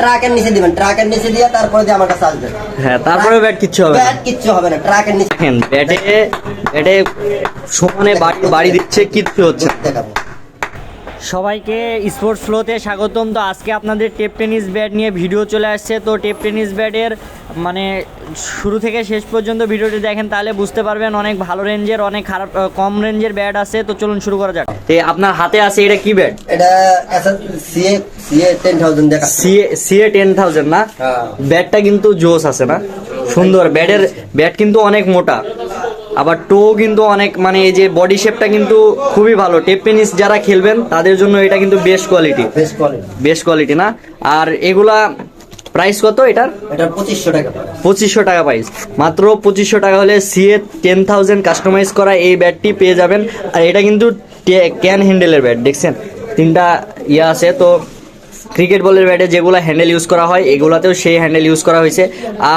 ট্রাকের নিচে দিবেন, ট্রাকের নিচে দিয়ে তারপরে দিয়ে আমার কাছে আসবেন। হ্যাঁ, তারপরে ব্যাট কিচ্ছু হবে না। ব্যাট কিচ্ছু হবে না, ট্রাকের নিচে দেখেন ব্যাটে ব্যাটে সমানে বাড়ি দিচ্ছে, কিচ্ছু হচ্ছে না। দেখাবো। সবাইকে স্পোর্টস ফ্লোতে স্বাগতম। তো আজকে আপনাদের টেপ টেনিস ব্যাট নিয়ে ভিডিও চলে আসছে। তো টেপ টেনিস ব্যাটের মানে শুরু থেকে শেষ পর্যন্ত ভিডিওটি দেখেন, তাহলে বুঝতে পারবেন অনেক ভালো রেঞ্জের, অনেক খারাপ কম রেঞ্জের ব্যাট আছে। তো চলুন শুরু করা যাক। তো আপনার হাতে আছে এটা কি ব্যাট? এটা সিএ 10,000 দেখা। সিএ 10,000 না? ব্যাটটা কিন্তু জোস আছে না, সুন্দর। ব্যাট কিন্তু অনেক মোটা, আবার টো কিন্তু অনেক, মানে এই যে বডি শেপটা কিন্তু খুবই ভালো। টেপ টেনিস যারা খেলবেন তাদের জন্য এটা কিন্তু বেস্ট কোয়ালিটি না? আর এগুলা প্রাইস কত এটার? এটা 2500 টাকা। 2500 টাকা প্রাইস, মাত্র 2500 টাকা হলে সিএ 10,000 কাস্টমাইজ করা এই ব্যাটটি পেয়ে যাবেন। আর এটা কিন্তু ক্যান হ্যান্ডেলের ব্যাট, দেখছেন তিনটা ইয়ে আছে। তো ক্রিকেট বলের ব্যাটে যেগুলো হ্যান্ডেল ইউজ করা হয় এগুলাতেও সেই হ্যান্ডেল ইউজ করা হয়েছে।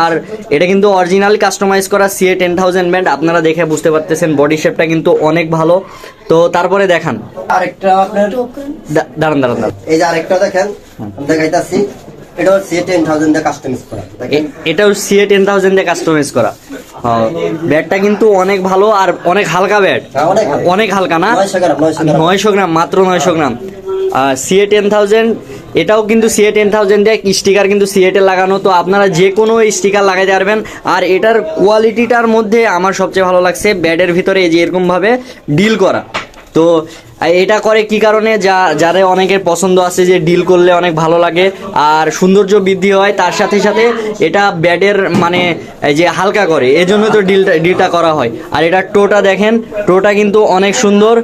আর এটা কিন্তু অরিজিনাল কাস্টমাইজ করা সিএ 10,000 ব্যাট। আপনারা দেখে বুঝতে পারতেছেন বডি শেপটা কিন্তু অনেক ভালো। তো তারপরে দেখান আরেকটা আপনার, দাঁড়ান এই যে আরেকটা দেখেন, আমি দেখাইতাছি। এটাও সিএ 10,000 দিয়ে কাস্টমাইজ করা। এটাও সিএ 10,000 দিয়ে কাস্টমাইজ করা। ব্যাটটা কিন্তু অনেক ভালো আর অনেক হালকা ব্যাট, অনেক হালকা না? 900 গ্রাম, মাত্র 900 গ্রাম। সিএ 10,000, এটাও কিন্তু সিএ 10,000 দিয়ে স্টিকার কিন্তু সিএটে লাগানো। তো আপনারা যে কোনো স্টিকার লাগাইতে পারবেন। আর এটার কোয়ালিটিটার মধ্যে আমার সবচেয়ে ভালো লাগছে ব্যাটের ভিতরে এই যে এরকম ভাবে ডিল করা। তো এটা করে কি কারণে, যারা অনেকের পছন্দ আছে যে ডিল করলে অনেক ভালো লাগে আর সৌন্দর্য বৃদ্ধি হয়, তার সাথে সাথে এটা ব্যাটের মানে এই যে হালকা করে, এজন্য তো ডিলটা করা হয়। আর এটার টোটা দেখেন, টোটা কিন্তু অনেক সুন্দর।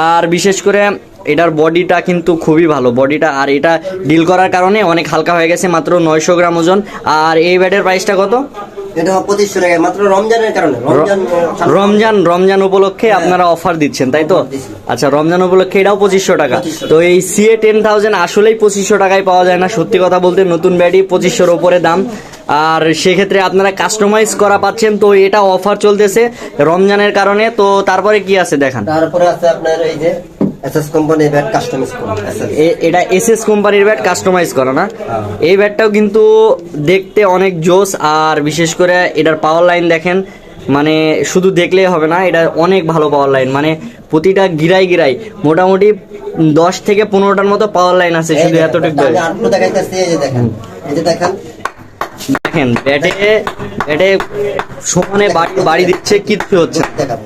আর বিশেষ করে এটার বডিটা কিন্তু খুবই ভালো বডিটা। আর এটা ডিল করার কারণে অনেক হালকা হয়ে গেছে, মাত্র 900 গ্রাম ওজন। আর এই ব্যাটের প্রাইসটা কত? এটা 2500 টাকা, মাত্র রমজানের কারণে। রমজান উপলক্ষে আপনারা অফার দিচ্ছেন, তাই তো? আচ্ছা, রমজান উপলক্ষে এটাও 2500 টাকা। তো এই সিএ 10,000 আসলেই 2500 টাকায় পাওয়া যায় না, সত্যি কথা বলতে। নতুন ব্যাটই 2500-র উপরে দাম। আর সেক্ষেত্রে আপনারা কাস্টমাইজ করা পাচ্ছেন। তো এটা অফার চলতেছে রমজানের কারণে। তো তারপরে কি আছে দেখান। তারপরে আছে আপনার এই যে এসএস কোম্পানির ব্যাট কাস্টমাইজ করা। এটা এসএস কোম্পানির ব্যাট কাস্টমাইজ করা না? এই ব্যাটটাও কিন্তু দেখতে অনেক জোস। আর বিশেষ করে এটার পাওয়ার লাইন দেখেন, মানে শুধু দেখলেই হবে না, এটা অনেক ভালো পাওয়ার লাইন। মানে প্রতিটা গিরাই মোটামুটি 10 থেকে 15টার মতো পাওয়ার লাইন আছে শুধু এতটুকু। দেখেন ব্যাটে সমানে বাড়ি দিচ্ছে, কিচ্ছু হচ্ছে না।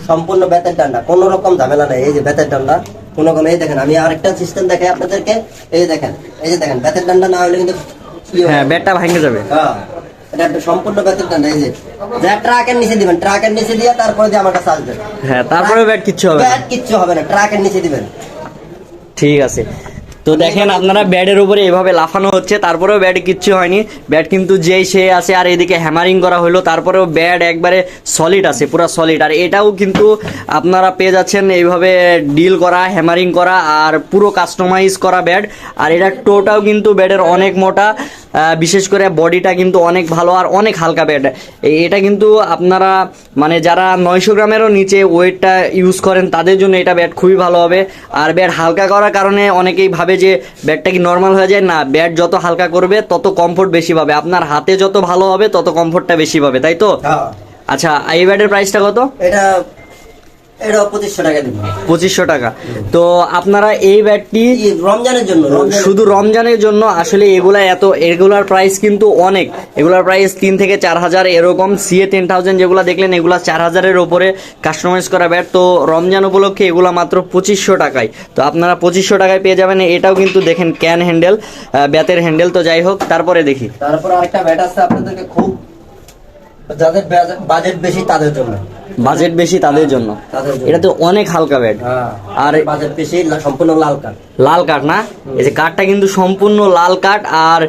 সম্পূর্ণ বেতের ডান্ডা, কোনো রকম ঝামেলা নাই। এই যে বেতের ডান্ডা, কোনো রকম। এই দেখেন, আমি আরেকটা সিস্টেম দেখাই আপনাদেরকে। এই যে দেখেন বেতের ডান্ডা না হলে কিন্তু হ্যাঁ, ব্যাটটা ভেঙে যাবে। এটা একটা সম্পূর্ণ বেতের ডান্ডা। এই যে ট্রাকের নিচে দিবেন, ট্রাকের নিচে দিয়ে তারপরে দিয়ে আমার কাছে আসবেন। হ্যাঁ, তারপরে ব্যাট কিচ্ছু হবে না, ট্রাকের নিচে দিবেন। ঠিক আছে। তো দেখেন আপনারা ব্যাটের উপরে এভাবে লাফানো হচ্ছে, তারপরেও ব্যাটে কিচ্ছু হয়নি। ব্যাট কিন্তু যেই সে আছে। আর এদিকে হ্যামারিং করা হলো, তারপরেও ব্যাট একবারে সলিড আছে, পুরো সলিড। আর এটাও কিন্তু আপনারা পেয়ে যাচ্ছেন এইভাবে ডিল করা, হ্যামারিং করা আর পুরো কাস্টমাইজ করা ব্যাট। আর এটার টোটাও কিন্তু ব্যাটের অনেক মোটা, বিশেষ করে বডিটা কিন্তু অনেক ভালো আর অনেক হালকা ব্যাট। এটা কিন্তু আপনারা মানে যারা 900 গ্রামেরও নিচে ওয়েটটা ইউজ করেন তাদের জন্য এটা ব্যাট খুবই ভালো হবে। আর ব্যাট হালকা করার কারণে অনেকেই ভাবে যে ব্যাটটা কি নর্মাল হয়ে যায়, না, ব্যাট যত হালকা করবে তত কমফোর্ট বেশি পাবে। আপনার হাতে যত ভালো হবে তত কমফোর্টটা বেশি পাবে, তাই তো? আচ্ছা, এই ব্যাটের প্রাইসটা কত? এটা 2500 টাকা দিব। 2500 টাকা। তো আপনারা এই ব্যাটটি রমজানের জন্য, শুধু রমজানের জন্য। আসলে এগুলার প্রাইস কিন্তু অনেক, এগুলার প্রাইস 3 থেকে 4,000 এরকম। সিএ 10,000 যেগুলো দেখলেন এগুলা 4,000-এর উপরে কাস্টমাইজ করা ব্যাট। তো রমজান উপলক্ষে এগুলা মাত্র 2500 টাকায়। তো আপনারা 2500 টাকায় পেয়ে যাবেন। এটাও কিন্তু দেখেন ক্যান হ্যান্ডেল, ব্যাতের হ্যান্ডেল। তো যাই হোক, তারপরে দেখি। তারপর আরেকটা ব্যাট আছে আপনাদেরকে, খুব যাদের বাজেট বেশি তাদের জন্য। এটা তো অনেক হালকা ব্যাট। আর বাজেট বেশি, সম্পূর্ণ লাল কাঠ না? এই যে কাঠটা কিন্তু সম্পূর্ণ লাল কাঠ। আর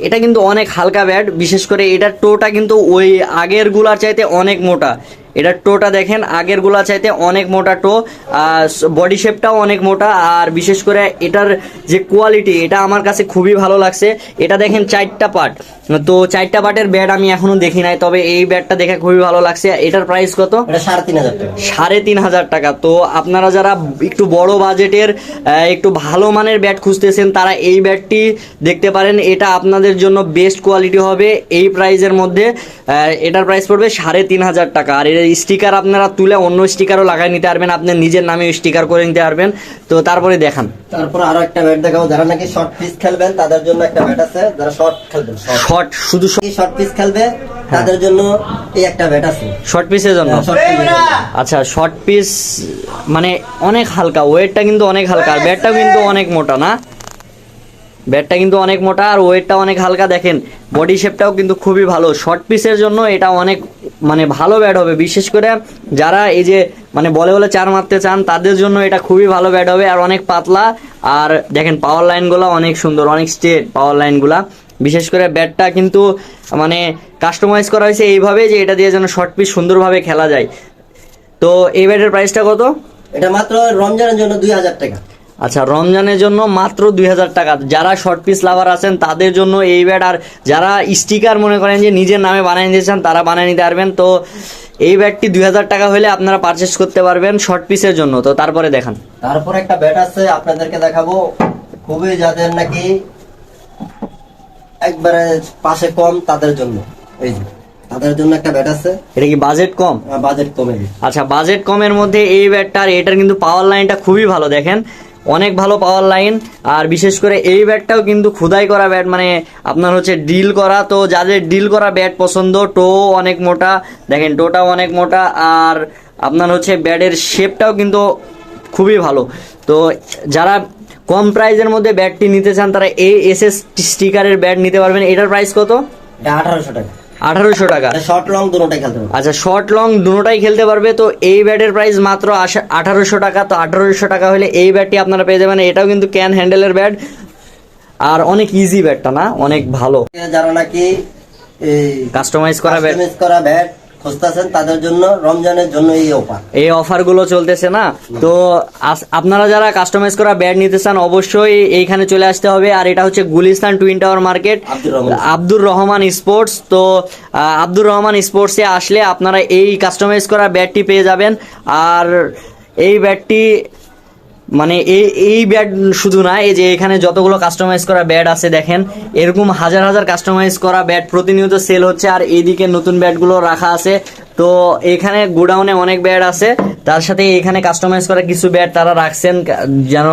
এটা কিন্তু অনেক হালকা ব্যাট। বিশেষ করে এটার টোটা কিন্তু ওই আগের গুলার চাইতে অনেক মোটা। এটার টোটা দেখেন আগের গুলা চাইতে অনেক মোটা টো, বডি শেপটাও অনেক মোটা, আর বিশেষ করে এটার যে কোয়ালিটি এটা আমার কাছে খুবই ভালো লাগছে। এটা দেখেন 4টা পার্ট, তো 4টা পার্টের ব্যাট আমি এখনো দেখি নাই, তবে এই ব্যাটটা দেখে খুবই ভালো লাগছে। এটার প্রাইস কত? এটা 3,500 টাকা। 3,500 টাকা। তো আপনারা যারা একটু বড় বাজেটের একটু ভালো মানের ব্যাট খুঁজতেছেন তারা এই ব্যাটটি দেখতে পারেন, এটা আপনাদের জন্য বেস্ট কোয়ালিটি হবে এই প্রাইজের মধ্যে। এটার প্রাইস পড়বে 3,500 টাকা। আর এর স্টিকার আপনারা তুলে অন্য স্টিকারও লাগাই নিতে পারবেন, আপনার নিজের নামে স্টিকার করে নিতে পারবেন। তো তারপরে দেখান, তারপর আরো একটা ব্যাট দেখাবো, যারা নাকি শর্ট পিচ খেলবেন তাদের জন্য একটা ব্যাট আছে, যারা শর্ট খেলবেন, শর্ট শুধু শর্ট পিচ খেলবে তাদের জন্য এই একটা ব্যাট আছে, শর্ট পিসের জন্য। আচ্ছা, শর্ট পিস মানে অনেক হালকা, ওয়েটটা কিন্তু অনেক হালকা, আর ব্যাটটাও কিন্তু অনেক মোটা না, ব্যাটটা কিন্তু অনেক মোটা আর ওয়েটটা অনেক হালকা। দেখেন বডি শেপটাও কিন্তু খুবই ভালো, শর্ট পিসের জন্য এটা অনেক মানে ভালো ব্যাট হবে। বিশেষ করে যারা এই যে মানে বলে বলে চার মারতে চান তাদের জন্য এটা খুবই ভালো ব্যাট হবে, আর অনেক পাতলা। আর দেখেন পাওয়ার লাইনগুলো অনেক সুন্দর, অনেক স্ট্রেট পাওয়ার লাইনগুলা। বিশেষ করে ব্যাটটা কিন্তু মানে কাস্টমাইজ করা হয়েছে এইভাবে যে এটা দিয়ে যেন শর্ট পিস সুন্দরভাবে খেলা যায়। তো এই ব্যাটের প্রাইসটা কত? এটা মাত্র রমজানের জন্য 2,000 টাকা। আচ্ছা, রমজানের জন্য মাত্র 2,000 টাকা। যারা শর্ট পিস লাভার আছেন তাদের জন্য এই ব্যাট, আর যারা স্টিকার মনে করেন যে নিজের নামে বানিয়ে নিতে চান তারা বানিয়ে নিতে পারবেন। তো এই ব্যাটটি 2,000 টাকা হলে আপনারা পারচেস করতে পারবেন শর্ট পিসের জন্য। তো তারপরে দেখান, তারপর একটা ব্যাট আছে আপনাদেরকে দেখাবো, খুবই যাদের নাকি একবারে পাশে কম তাদের জন্য, এই যে তাদের জন্য একটা ব্যাট আছে। এটা কি বাজেট কম? বাজেট কমে। আচ্ছা, বাজেট কমের মধ্যে এই ব্যাটটার, এটার কিন্তু পাওয়ার লাইনটা খুবই ভালো, দেখেন অনেক ভালো পাওয়ার লাইন। আর বিশেষ করে এই ব্যাটটাও কিন্তু খোদাই করা ব্যাট, মানে আপনার হচ্ছে ড্রিল করা। তো যাদের ড্রিল করা ব্যাট পছন্দ, টো অনেক মোটা, দেখেন টোটাও অনেক মোটা, আর আপনার হচ্ছে ব্যাটের শেপটাও কিন্তু খুবই ভালো। তো যারা কম প্রাইজের মধ্যে ব্যাটটি নিতে চান তারা এই এসএস স্টিকারের ব্যাট নিতে পারবেন। এটার প্রাইস কত? এটা 1,800 টাকা। 1,800 টাকা। শর্ট লং দুটোটাই খেলতে পারবে। আচ্ছা, শর্ট লং দুটোটাই খেলতে পারবে। তো এই ব্যাটের প্রাইস মাত্র 1,800 টাকা। তো 1,800 টাকা হলে এই ব্যাটটি আপনারা পেয়ে যাবেন। এটাও কিন্তু ক্যান হ্যান্ডেলের ব্যাট, আর অনেক ইজি ব্যাটটা না, অনেক ভালো। যারা নাকি এই কাস্টমাইজ করা ব্যাট খুঁজতেছেন তাদের জন্য রমজানের জন্য এই অফার গুলো চলতেছে না। তো আপনারা যারা কাস্টমাইজ করা ব্যাট নিতে চান অবশ্যই এইখানে চলে আসতে হবে। আর এটা হচ্ছে Gulistan twin tower market, Abdur Rahman sports. তো আব্দুর রহমান স্পোর্টসে আসলে আপনারা এই কাস্টমাইজ করা ব্যাটটি পেয়ে যাবেন। আর এই ব্যাটটি মানে এই ব্যাট শুধু না, এই যে এখানে যতগুলো কাস্টমাইজ করা ব্যাট আছে দেখেন, এরকম হাজার হাজার কাস্টমাইজ করা ব্যাট প্রতিনিয়ত সেল হচ্ছে। আর এইদিকে নতুন ব্যাটগুলো রাখা আছে। তো এখানে গোডাউনে অনেক ব্যাট আছে, তার সাথে এখানে কাস্টমাইজ করা কিছু ব্যাট তারা রাখছেন যেন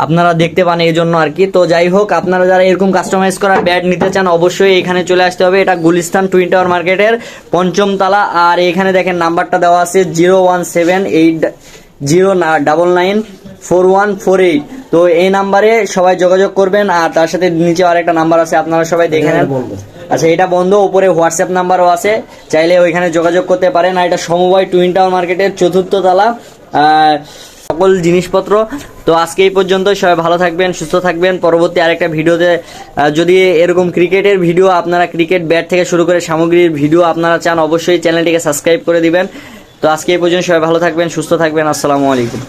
আপনারা দেখতে পান, এই জন্য আর কি। তো যাই হোক, আপনারা যারা এরকম কাস্টমাইজ করা ব্যাট নিতে চান অবশ্যই এখানে চলে আসতে হবে। এটা গুলিস্তান টুইন টাওয়ার মার্কেটের 5ম তলা। আর এখানে দেখেন নাম্বারটা দেওয়া আছে 01789941448। তো এই নাম্বারে সবাই যোগাযোগ করবেন। আর তার সাথে নিচে আরেকটা নাম্বার আছে, আপনারা সবাই দেখে নেন। আচ্ছা, এটা বন্ধ, উপরে হোয়াটসঅ্যাপ নাম্বারও আছে, চাইলে ওইখানে যোগাযোগ করতে পারেন। আর এটা সমবায় টুইন টাওয়ার মার্কেটের 4র্থ তলা, সকল জিনিসপত্র। তো আজকে এই পর্যন্ত, সবাই ভালো থাকবেন, সুস্থ থাকবেন। পরবর্তী আরেকটা ভিডিওতে যদি এরকম ক্রিকেটের ভিডিও, আপনারা ক্রিকেট ব্যাট থেকে শুরু করে সামগ্রীর ভিডিও আপনারা চান, অবশ্যই চ্যানেলটিকে সাবস্ক্রাইব করে দিবেন। তো আজকে এই পর্যন্ত, সবাই ভালো থাকবেন, সুস্থ থাকবেন। আসসালামু আলাইকুম।